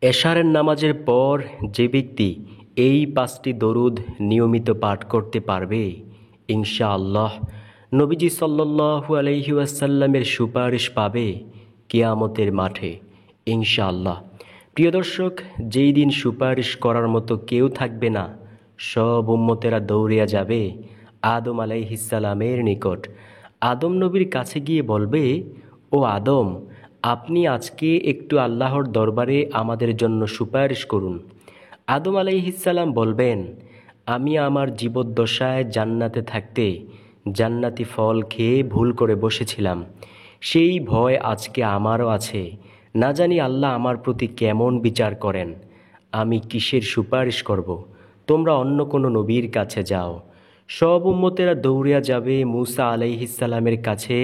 এশারের নামাজের পর যে ব্যক্তি এই 5টি দরুদ নিয়মিত পাঠ করতে পারবে, ইনশাআল্লাহ নবীজি সাল্লাল্লাহু আলাইহি ওয়াসাল্লামের সুপারিশ পাবে কিয়ামতের মাঠে, ইনশাআল্লাহ। প্রিয় দর্শক, যেই দিন সুপারিশ করার মতো কেউ থাকবে না, সব উম্মতেরা দৌড়িয়া যাবে আদম আলাইহিস সালামের নিকট। আদম নবীর কাছে গিয়ে বলবে, ও আদম, আপনি আজকে একটু আল্লাহর দরবারে আমাদের জন্য সুপারিশ করুন। আদম আলাইহিসসালাম বলবেন, আমি আমার জীবদ্দশায় জান্নাতে থাকতে জান্নাতি ফল খেয়ে ভুল করে বসেছিলাম। সেই ভয় আজকে আমারও আছে। না জানি আল্লাহ আমার প্রতি কেমন বিচার করেন। আমি কিসের সুপারিশ করব? তোমরা অন্য কোনো নবীর কাছে যাও। সব উম্মতেরা দৌড়িয়া যাবে মূসা আলাইহিসসালামের কাছে।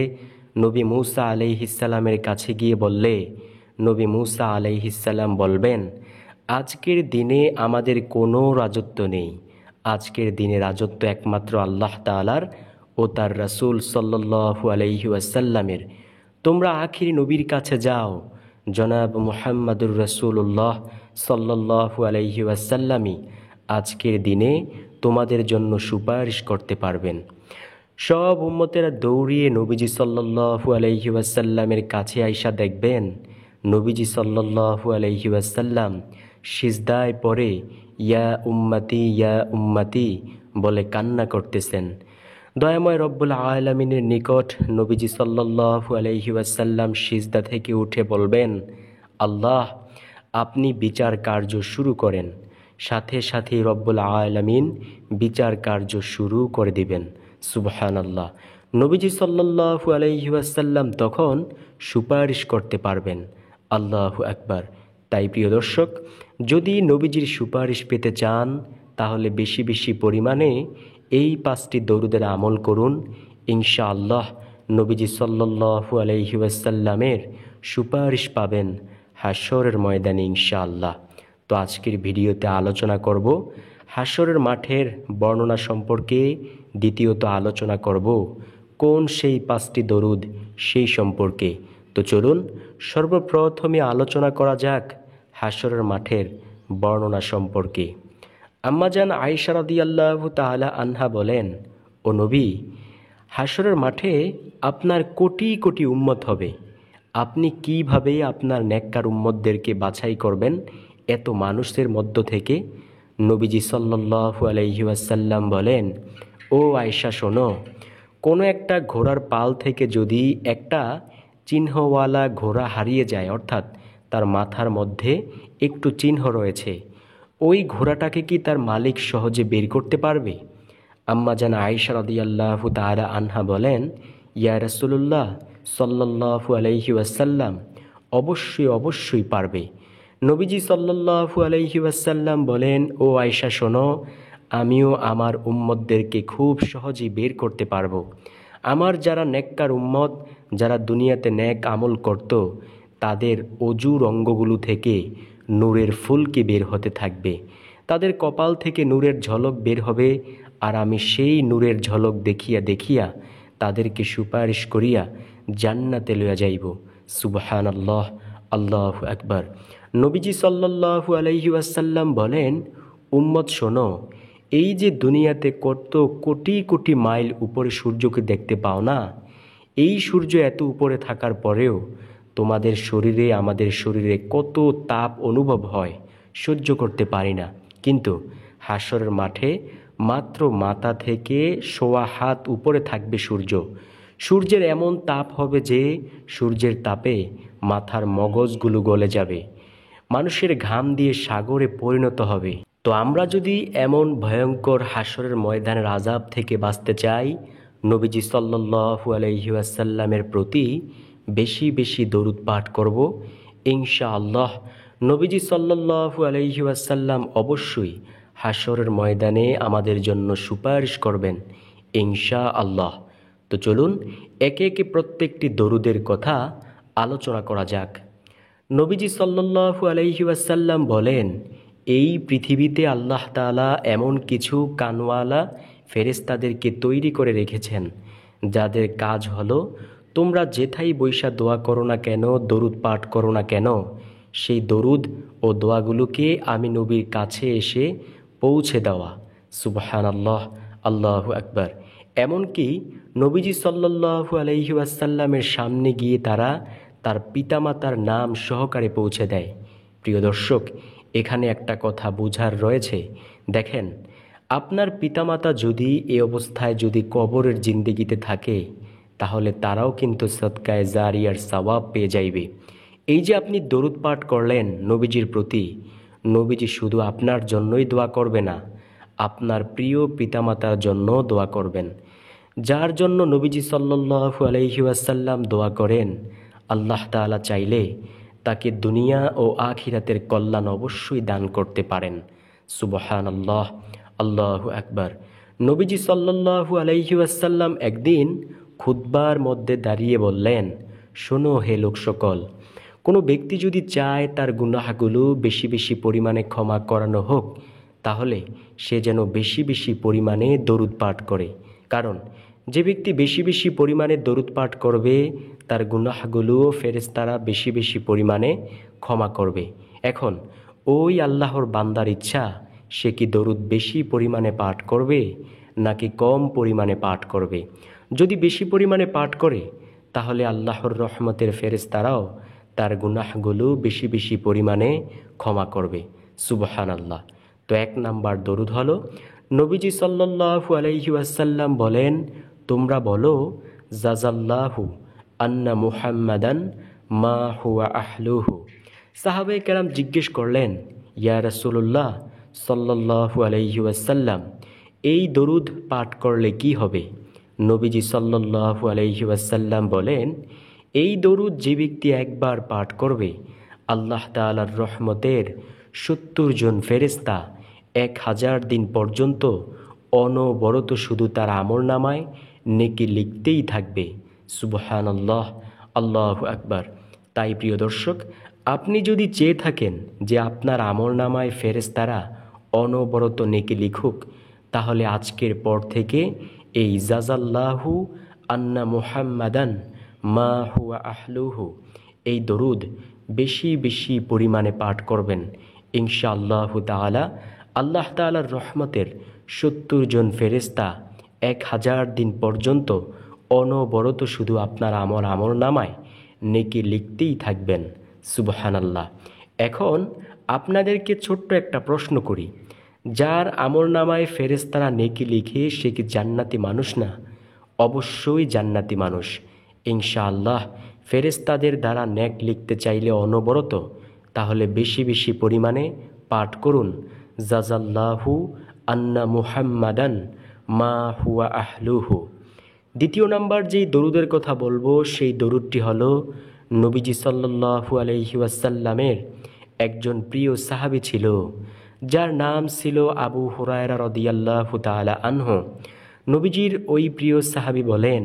নবী মূসা আলাইহিসসালামের কাছে গিয়ে বললে, নবী মূসা আলাইহিসসালাম বলবেন, আজকের দিনে আমাদের কোনো রাজত্ব নেই। আজকের দিনে রাজত্ব একমাত্র আল্লাহ তাআলার ও তার রাসূল সাল্লাল্লাহু আলাইহি ওয়াসাল্লামের। তোমরা আখিরি নবীর কাছে যাও। জনাব মুহাম্মাদুর রাসূলুল্লাহ সাল্লাল্লাহু আলাইহি ওয়াসাল্লামই আজকের দিনে তোমাদের জন্য সুপারিশ করতে পারবেন। সব উম্মতেরা দৌড়িয়ে নবীজি সাল্লাল্লাহু আলাইহি ওয়াসাল্লামের কাছে আইসা দেখবেন নবীজি সাল্লাল্লাহু আলাইহি ওয়াসাল্লাম সিজদায় পড়ে ইয়া উম্মতি বলে কান্না করতেছেন। দয়াময় রব্বুল আলামিনের নিকট নবীজি সাল্লাল্লাহু আলাইহি ওয়াসাল্লাম সিজদা থেকে উঠে বলবেন, আল্লাহ, আপনি বিচার কার্য শুরু করেন। সাথে সাথে রব্বুল আলামিন বিচার কার্য শুরু করে দিবেন। সুবহানাল্লাহ। নবীজি সাল্লাল্লাহু আলাইহি ওয়াসাল্লাম তখন সুপারিশ করতে পারবেন। আল্লাহু আকবার। তাই প্রিয় দর্শক, যদি নবীজির সুপারিশ পেতে চান তাহলে বেশি বেশি পরিমাণে এই 5টি দরুদের আমল করুন। ইনশাআল্লাহ নবীজি সাল্লাল্লাহু আলাইহি ওয়াসাল্লামের সুপারিশ পাবেন হাশরের ময়দানে, ইনশাআল্লাহ। তো আজকের ভিডিওতে আলোচনা করব হাশরের মাঠের বর্ণনা সম্পর্কে। দ্বিতীয়ত আলোচনা করব কোন সেই 5টি দরুদ সেই সম্পর্কে। তো চলুন সর্বপ্রথমে আলোচনা করা যাক হাশরের মাঠের বর্ণনা সম্পর্কে। আম্মাজান আয়েশা রাদিয়াল্লাহু তাআলা আনহা বলেন, ও নবী, হাশরের মাঠে আপনার কোটি কোটি উম্মত হবে। আপনি কিভাবে আপনার নেককার উম্মতদেরকে বাছাই করবেন এত মানুষের মধ্য থেকে? নবীজি সাল্লাল্লাহু আলাইহি ওয়াসাল্লাম বলেন, ও আয়েশা শোনো, কোনো একটা ঘোড়ার পাল থেকে যদি একটা চিহ্নওয়ালা ঘোড়া হারিয়ে যায়, অর্থাৎ তার মাথার মধ্যে একটু চিহ্ন রয়েছে, ওই ঘোড়াটাকে কি তার মালিক সহজে বের করতে পারবে? আম্মাজান আয়েশা রাদিয়াল্লাহু তাআলা আনহা বলেন, ইয়া রাসূলুল্লাহ সাল্লাল্লাহু আলাইহি ওয়াসাল্লাম, অবশ্যই অবশ্যই পারবে। নবীজি সাল্লাল্লাহু আলাইহি ওয়াসাল্লাম বলেন, ও আয়েশা শোনো, আমিও আমার উম্মতদেরকে খুব সহজেই বের করতে পারবো। আমার যারা নেককার উম্মত, যারা দুনিয়াতে নেক আমল করত, তাদের অজুর অঙ্গগুলো থেকে নূরের ফুলকি বের হতে থাকবে। তাদের কপাল থেকে নূরের ঝলক বের হবে, আর আমি সেই নূরের ঝলক দেখিয়া দেখিয়া তাদেরকে সুপারিশ করিয়া জান্নাতে লইয়া যাইব। সুবহানাল্লাহ, আল্লাহু আকবার। নবীজি সাল্লাল্লাহু আলাইহি ওয়াসাল্লাম বলেন, উম্মত শোনো, এই যে দুনিয়াতে কত কোটি কোটি মাইল উপরে সূর্যকে দেখতে পাও না, এই সূর্য এত উপরে থাকার পরেও তোমাদের শরীরে আমাদের শরীরে কত তাপ অনুভব হয়, সহ্য করতে পারি না। কিন্তু হাশরের মাঠে মাত্র মাথা থেকে সোয়া হাত উপরে থাকবে সূর্য। সূর্যের এমন তাপ হবে যে সূর্যের তাপে মাথার মগজগুলো গলে যাবে, মানুষের ঘাম দিয়ে সাগরে পরিণত হবে। তো আমরা যদি এমন ভয়ঙ্কর হাশরের ময়দানের আযাব থেকে বাঁচতে চাই, নবীজি সাল্লাল্লাহু আলাইহি ওয়াসাল্লামের প্রতি বেশি বেশি দরুদ পাঠ করব, ইনশাআল্লাহ নবীজি সাল্লাল্লাহু আলাইহি ওয়াসাল্লাম অবশ্যই হাশরের ময়দানে আমাদের জন্য সুপারিশ করবেন, ইনশাআল্লাহ। তো চলুন একে একে প্রত্যেকটি দরুদের কথা আলোচনা করা যাক। নবীজি সাল্লাল্লাহু আলাইহি ওয়াসাল্লাম বলেন, এই পৃথিবীতে আল্লাহ তাআলা এমন কিছু কানওয়ালা ফেরেশতাদেরকে তৈরি করে রেখেছেন, যাদের কাজ হলো তোমরা যেথায় বৈশা দোয়া করো না কেন, দরুদ পাঠ করো না কেন, সেই দরুদ ও দোয়াগুলোকে আমি নবীর কাছে এসে পৌঁছে দেওয়া। সুবহানাল্লাহ, আল্লাহু আকবার। এমনকি নবীজি সাল্লাল্লাহু আলাইহি ওয়াসাল্লামের সামনে গিয়ে তারা তার পিতামাতার নাম সহকারে পৌঁছে দেয়। প্রিয় দর্শক, এখানে একটা কথা বুঝার রয়েছে। দেখেন, আপনার পিতামাতা যদি এ অবস্থায় যদি কবরের জিন্দেগিতে থাকে, তাহলে তারাও কিন্তু সদকায়ে জারিয়ার সওয়াব পেয়ে যাইবে। এই যে আপনি দরুদ পাঠ করলেন নবীজির প্রতি, নবীজি শুধু আপনার জন্যই দোয়া করবে না, আপনার প্রিয় পিতামাতার জন্য দোয়া করবেন। যার জন্য নবীজি সাল্লাল্লাহু আলাইহি ওয়াসাল্লাম দোয়া করেন, আল্লাহ তাআলা চাইলে তাকে দুনিয়া ও আখিরাতের কল্যাণ অবশ্যই দান করতে পারেন। সুবহানাল্লাহ, আল্লাহু আকবার। নবীজি সাল্লাল্লাহু আলাইহি ওয়াসাল্লাম একদিন খুতবার মধ্যে দাঁড়িয়ে বললেন, শোনো হে লোক সকল, কোনো ব্যক্তি যদি চায় তার গুনাহগুলো বেশি বেশি পরিমাণে ক্ষমা করানো হোক, তাহলে সে যেন বেশি বেশি পরিমাণে দরুদ পাঠ করে। কারণ যে ব্যক্তি বেশি বেশি পরিমাণে দরুদ পাঠ করবে, তার গুনাহগুলোও ফেরেশতারা বেশি বেশি পরিমাণে ক্ষমা করবে। এখন ওই আল্লাহর বান্দার ইচ্ছা, সে কি দরুদ বেশি পরিমাণে পাঠ করবে নাকি কম পরিমাণে পাঠ করবে। যদি বেশি পরিমাণে পাঠ করে, তাহলে আল্লাহর রহমতের ফেরেশতারাও তার গুনাহগুলো বেশি বেশি পরিমাণে ক্ষমা করবে। সুবহানাল্লাহ। তো 1 নাম্বার দরুদ হলো, নবীজি সাল্লাল্লাহু আলাইহি ওয়াসাল্লাম বলেন, তোমরা বলো, জাযাল্লাহু আন্না মুহাম্মাদান মা হুয়া আহলুহু। সাহাবায়ে কেরাম জিজ্ঞেস করলেন, ইয়া রাসূলুল্লাহ সাল্লাল্লাহু আলাইহি ওয়াসাল্লাম, এই দরুদ পাঠ করলে কি হবে? নবীজি সাল্লাল্লাহু আলাইহি ওয়াসাল্লাম বলেন, এই দরুদ যে ব্যক্তি একবার পাঠ করবে, আল্লাহ তাআলার রহমতের 70 জন ফেরেশতা 1000 দিন পর্যন্ত অনবরত শুধু তার আমলনামায় নেকি লিখতেই থাকবে। সুবহানাল্লাহ, আল্লাহু আকবার। তাই প্রিয় দর্শক, আপনি যদি চেয়ে থাকেন যে আপনার আমলনামায় ফেরেশতারা অনবরত নেকি লিখুক, তাহলে আজকের পর থেকে এই জাযাল্লাহু আন্না মুহাম্মাদান মা হুয়া আহলুহু এই দরুদ বেশি বেশি পরিমাণে পাঠ করবেন। ইনশাআল্লাহু তাআলা আল্লাহ তাআলার রহমতের 70 জন ফেরেশতা 1000 দিন পর্যন্ত অনবরত শুধু আপনার আমলনামায় নেকি লিখতেই থাকবেন। সুবহানাল্লাহ। এখন আপনাদেরকে ছোট্ট একটা প্রশ্ন করি, যার আমলনামায় ফেরেশতারা নেকি লিখে, সে কি জান্নাতি মানুষ না? অবশ্যই জান্নাতি মানুষ। ইনশাআল্লাহ ফেরেশতাদের দ্বারা নেক লিখতে চাইলে অনবরত, তাহলে বেশি বেশি পরিমাণে পাঠ করুন, জাযাল্লাহু আন্না মুহাম্মাদান মা হুয়া আহলুহু। 2 নাম্বার যেই দরুদের কথা বলবো, সেই দরুদটি হলো, নবীজি সাল্লাল্লাহু আলাইহি ওয়াসাল্লামের একজন প্রিয় সাহাবী ছিল, যার নাম ছিল আবু হুরায়রা রাদিয়াল্লাহু তাআলা আনহু। নবীজির ওই প্রিয় সাহাবী বলেন,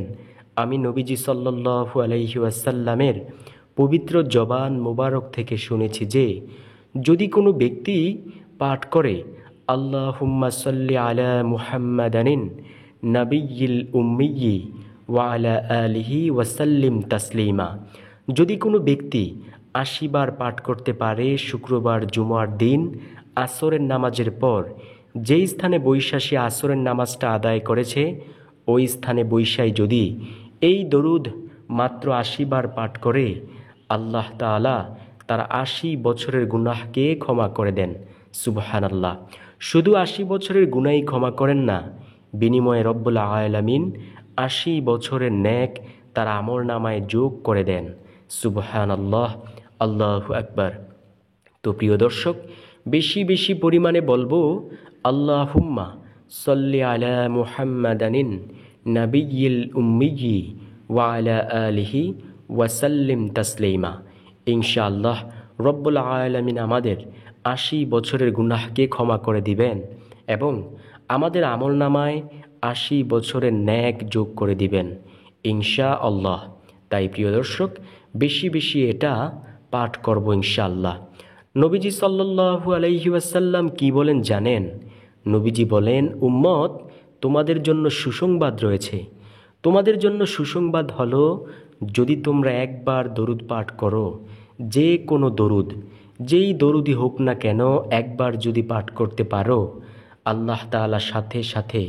আমি নবীজি সাল্লাল্লাহু আলাইহি ওয়াসাল্লামের পবিত্র জবান মোবারক থেকে শুনেছি যে, যদি কোনো ব্যক্তি পাঠ করে আল্লাহুম্মা সাল্লি আলা মুহাম্মাদানিন নাবিয়্যিল উম্মিয়্যি ওয়া আলা আলিহি ওয়াসাল্লিম তাসলিমা, যদি কোনো ব্যক্তি 80 বার পাঠ করতে পারে শুক্রবার জুমার দিন আসরের নামাজের পর, যেই স্থানে বৈশা সে আসরের নামাজটা আদায় করেছে, ওই স্থানে বৈশায় যদি এই দরুদ মাত্র 80 বার পাঠ করে, আল্লাহ তাআলা তার 80 বছরের গুনাহকে ক্ষমা করে দেন। সুবহানাল্লাহ। শুধু 80 বছরের গুনাহই ক্ষমা করেন না, বিনিময়ে রব্বুল আলামিন 80 বছরের নেক তার আমলনামায় যোগ করে দেন। সুবহানাল্লাহ, আল্লাহু আকবার। তো প্রিয় দর্শক, বেশি বেশি পরিমাণে বলবো, আল্লাহুম্মা সাল্লি আলা মুহাম্মাদানিন নাবিয়্যিল উম্মিয়্যি ওয়া আলা আলিহি ওয়াসাল্লিম তাসলিমা। ইনশাআল্লাহ রব্বুল আলামিন আমাদের 80 বছরের গুনাহকে ক্ষমা করে দিবেন এবং আমাদের আমলনামায় 80 বছরের নেক যোগ করে দিবেন ইনশাআল্লাহ। তাই প্রিয় দর্শক, বেশি বেশি এটা পাঠ করব ইনশাআল্লাহ। নবীজি সাল্লাল্লাহু আলাইহি ওয়াসাল্লাম কি বলেন জানেন? নবীজি বলেন, উম্মত, তোমাদের জন্য সুসংবাদ রয়েছে। তোমাদের জন্য সুসংবাদ হলো, যদি তোমরা একবার দরুদ পাঠ করো, যে কোনো দরুদ, যেই দরুদই হোক না কেন, একবার যদি পাঠ করতে পারো, আল্লাহ তাআলা সাথে সাথে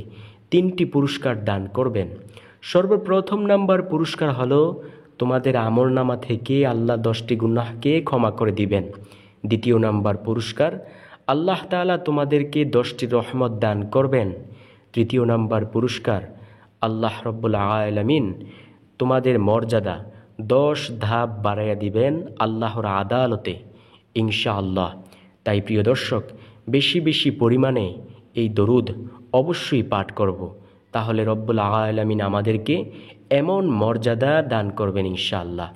3টি পুরস্কার দান করবেন। সর্বপ্রথম নাম্বার পুরস্কার হলো তোমাদের আমলনামা থেকে আল্লাহ 10টি গুনাহকে ক্ষমা করে দিবেন। দ্বিতীয় নাম্বার পুরস্কার, আল্লাহ তাআলা তোমাদেরকে 10টি রহমত দান করবেন। তৃতীয় নাম্বার পুরস্কার, আল্লাহ রব্বুল আলামিন তোমাদের মর্যাদা 10 ধাপ বাড়াইয়া দিবেন আল্লাহর আদালতে ইনশাআল্লাহ। তাই প্রিয় দর্শক, বেশি বেশি পরিমাণে এই দরুদ অবশ্যই পাঠ করব, তাহলে রব্বুল আলামিন আমাদেরকে এমন মর্যাদা দান করবেন ইনশাআল্লাহ।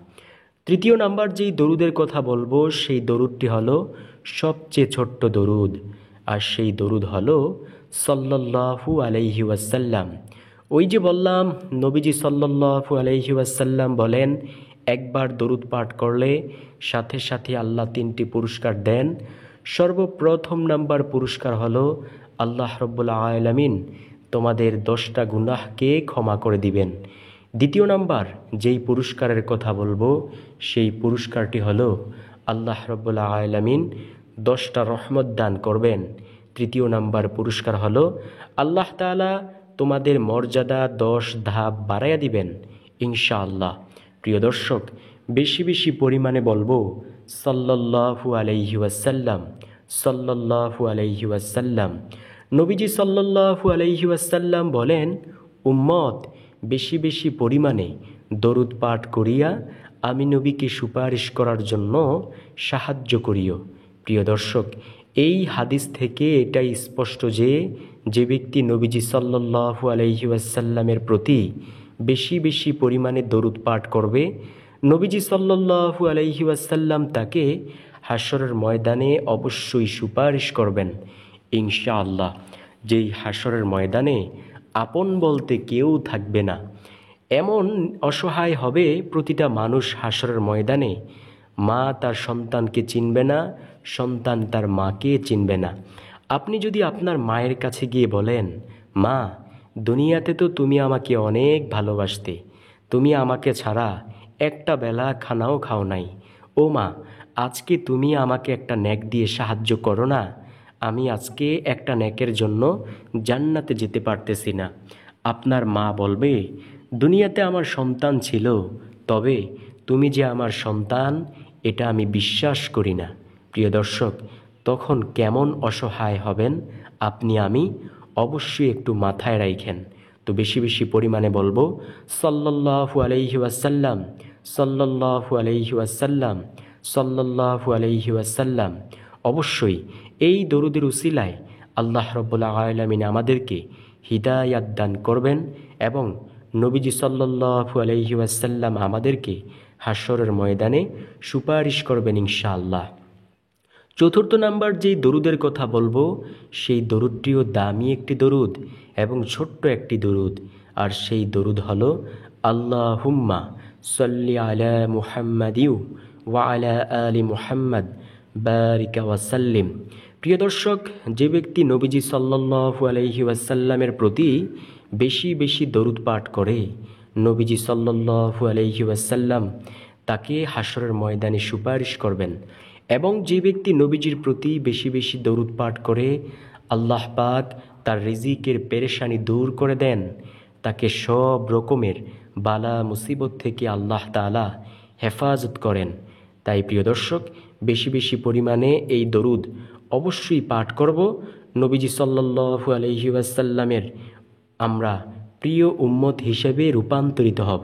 তৃতীয় নাম্বার যেই দরুদের কথা বলবো, সেই দরুদটি হলো সবচেয়ে ছোট্ট দরুদ, আর সেই দরুদ হলো সাল্লাল্লাহু আলাইহি ওয়াসাল্লাম। ওই যে বললাম, নবীজি সাল্লাল্লাহু আলাইহি ওয়াসাল্লাম বলেন, একবার দরুদ পাঠ করলে সাথে সাথে আল্লাহ 3টি পুরস্কার দেন। সর্বপ্রথম নাম্বার পুরস্কার হলো আল্লাহ রব্বুল আলামিন তোমাদের 10টা গুনাহকে ক্ষমা করে দিবেন। দ্বিতীয় নাম্বার যেই পুরস্কারের কথা বলবো, সেই পুরস্কারটি হলো আল্লাহ রব্বুল আলামিন 10টা রহমত দান করবেন। তৃতীয় নাম্বার পুরস্কার হলো আল্লাহ তাআলা তোমাদের মর্যাদা 10 ধাপ বাড়াইয়া দিবেন ইনশাআল্লাহ। প্রিয় দর্শক, বেশি বেশি পরিমাণে বলবো সাল্লাল্লাহু আলাইহি ওয়াসাল্লাম, সাল্লাল্লাহু আলাইহি ওয়াসাল্লাম। নবীজি সাল্লাল্লাহু আলাইহি ওয়াসাল্লাম বলেন, উম্মত বেশি বেশি পরিমাণে দরুদ পাঠ করিয়া আমি নবীকে সুপারিশ করার জন্য সাহায্য করিও। প্রিয় দর্শক, এই হাদিস থেকে এটাই স্পষ্ট যে যে ব্যক্তি নবীজি সাল্লাল্লাহু আলাইহি ওয়াসাল্লামের প্রতি বেশি বেশি পরিমাণে দরুদ পাঠ করবে, নবীজি সাল্লাল্লাহু আলাইহি ওয়াসাল্লাম তাকে হাশরের ময়দানে অবশ্যই সুপারিশ করবেন ইনশাআল্লাহ। যেই হাশরের ময়দানে আপন বলতে কেউ থাকবে না, এমন অসহায় হবে প্রতিটা মানুষ হাশরের ময়দানে। মা তার সন্তানকে চিনবে না, সন্তান তার মাকে চিনবে না। আপনি যদি আপনার মায়ের কাছে গিয়ে বলেন, মা, দুনিয়াতে তো তুমি আমাকে অনেক ভালোবাসতে, তুমি আমাকে ছাড়া একটা বেলা খানাও খাও নাই। ও মা, আজকে তুমি আমাকে একটা নেক দিয়ে সাহায্য করো না, আমি আজকে একটা নেকের জন্য জান্নাতে যেতে পারতেছি না। আপনার মা বলবে, দুনিয়াতে আমার সন্তান ছিল, তবে তুমি যে আমার সন্তান এটা আমি বিশ্বাস করি না। প্রিয় দর্শক, তখন কেমন অসহায় হবেন আপনি আমি অবশ্যই একটু মাথায় রাখেন। তো বেশি বেশি পরিমাণে বলবো সাল্লাল্লাহু আলাইহি ওয়াসাল্লাম, সাল্লাল্লাহু আলাইহি ওয়াসাল্লাম, সাল্লাল্লাহু আলাইহি ওয়াসাল্লাম। অবশ্যই এই দরুদের উসিলায় আল্লাহ রব্বুল আলামিন আমাদেরকে হিদায়াত দান করবেন এবং নবীজি সাল্লাল্লাহু আলাইহি ওয়াসাল্লাম আমাদেরকে হাশরের ময়দানে সুপারিশ করবেন ইনশাআল্লাহ। চতুর্থ নাম্বার যেই দরুদের কথা বলবো, সেই দরুদটিও দামি একটি দরুদ এবং ছোট্ট একটি দরুদ, আর সেই দরুদ হলো আল্লাহুম্মা সাল্লি আলা মুহাম্মাদিউ ওয়া আলা আলি মুহাম্মাদ বারিকা ওয়াসাল্লিম। প্রিয় দর্শক, যে ব্যক্তি নবীজি সাল্লাল্লাহু আলাইহি ওয়াসাল্লামের প্রতি বেশি বেশি দরুদ পাঠ করে, নবীজি সাল্লাল্লাহু আলাইহি ওয়াসাল্লাম তাকে হাশরের ময়দানে সুপারিশ করবেন। এবং যে ব্যক্তি নবীজির প্রতি বেশি বেশি দরুদ পাঠ করে, আল্লাহ পাক তার রিজিকের পেরেশানি দূর করে দেন, তাকে সব রকমের বালা মুসিবত থেকে আল্লাহ তাআলা হেফাজত করেন। তাই প্রিয় দর্শক, বেশি বেশি পরিমাণে এই দরুদ অবশ্যই পাঠ করব। নবীজি সাল্লাল্লাহু আলাইহি ওয়াসাল্লামের আমরা প্রিয় উম্মত হিসেবে রূপান্তরিত হব।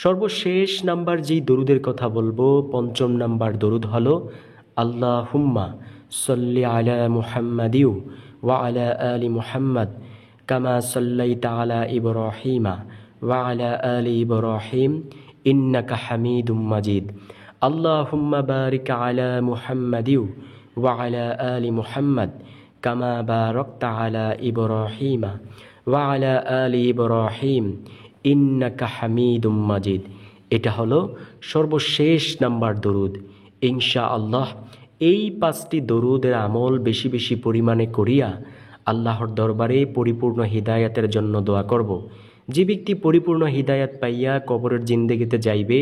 সর্বশেষ নাম্বার যেই দরুদের কথা বলবো, পঞ্চম নাম্বার দরুদ হলো আল্লাহুম্মা সাল্লি আলা মুহাম্মাদিউ ওয়া আলা আলি মুহাম্মাদ কামা সাল্লাইতা আলা ইব্রাহিমা ওয়া আলা আলি ইব্রাহিম ইন্নাকা হামিদুম মাজিদ। আল্লাহুম্মা বারিক আলা মুহাম্মাদিউ ওয়া আলা আলি মুহাম্মাদ কামা বারাকতা আলা ইব্রাহিমা ওয়া আলা আলি ইব্রাহিম ইন্নাকা হামিদুম মাজিদ। এটা হলো সর্বশেষ নাম্বার দরুদ। ইনশাআল্লাহ এই 5টি দরুদের আমল বেশি বেশি পরিমাণে করিয়া আল্লাহর দরবারে পরিপূর্ণ হিদায়াতের জন্য দোয়া করব। যে ব্যক্তি পরিপূর্ণ হিদায়াত পাইয়া কবরের জিন্দেগিতে যাইবে,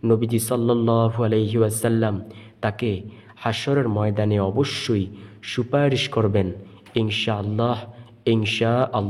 নবীজি সাল্লাল্লাহু আলাইহি ওয়াসাল্লাম তাকে হাশরের ময়দানে অবশ্যই সুপারিশ করবেন ইনশাআল্লাহ। ইনশাআল্লাহ।